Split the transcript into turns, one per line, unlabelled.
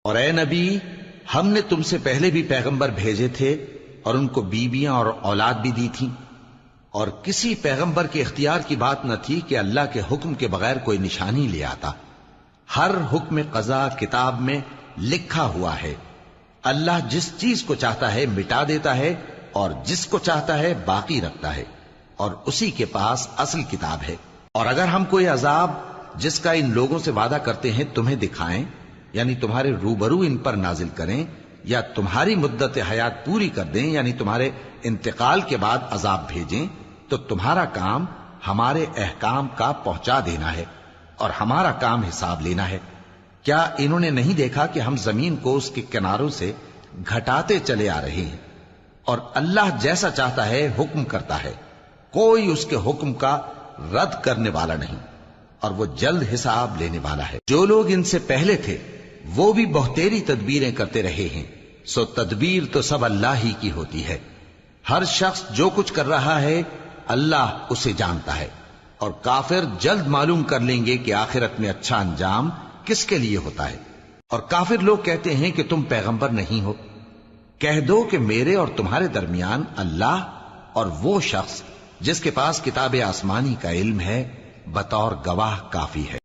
اور اے نبی، ہم نے تم سے پہلے بھی پیغمبر بھیجے تھے اور ان کو بیویاں اور اولاد بھی دی تھی، اور کسی پیغمبر کے اختیار کی بات نہ تھی کہ اللہ کے حکم کے بغیر کوئی نشانی لے آتا۔ ہر حکم قضا کتاب میں لکھا ہوا ہے۔ اللہ جس چیز کو چاہتا ہے مٹا دیتا ہے اور جس کو چاہتا ہے باقی رکھتا ہے، اور اسی کے پاس اصل کتاب ہے۔ اور اگر ہم کوئی عذاب جس کا ان لوگوں سے وعدہ کرتے ہیں تمہیں دکھائیں، یعنی تمہارے روبرو ان پر نازل کریں، یا تمہاری مدت حیات پوری کر دیں، یعنی تمہارے انتقال کے بعد عذاب بھیجیں، تو تمہارا کام ہمارے احکام کا پہنچا دینا ہے اور ہمارا کام حساب لینا ہے۔ کیا انہوں نے نہیں دیکھا کہ ہم زمین کو اس کے کناروں سے گھٹاتے چلے آ رہے ہیں، اور اللہ جیسا چاہتا ہے حکم کرتا ہے، کوئی اس کے حکم کا رد کرنے والا نہیں، اور وہ جلد حساب لینے والا ہے۔ جو لوگ ان سے پہلے تھے وہ بھی بہتیری تدبیریں کرتے رہے ہیں، سو تدبیر تو سب اللہ ہی کی ہوتی ہے۔ ہر شخص جو کچھ کر رہا ہے اللہ اسے جانتا ہے، اور کافر جلد معلوم کر لیں گے کہ آخرت میں اچھا انجام کس کے لیے ہوتا ہے۔ اور کافر لوگ کہتے ہیں کہ تم پیغمبر نہیں ہو، کہہ دو کہ میرے اور تمہارے درمیان اللہ اور وہ شخص جس کے پاس کتاب آسمانی کا علم ہے بطور گواہ کافی ہے۔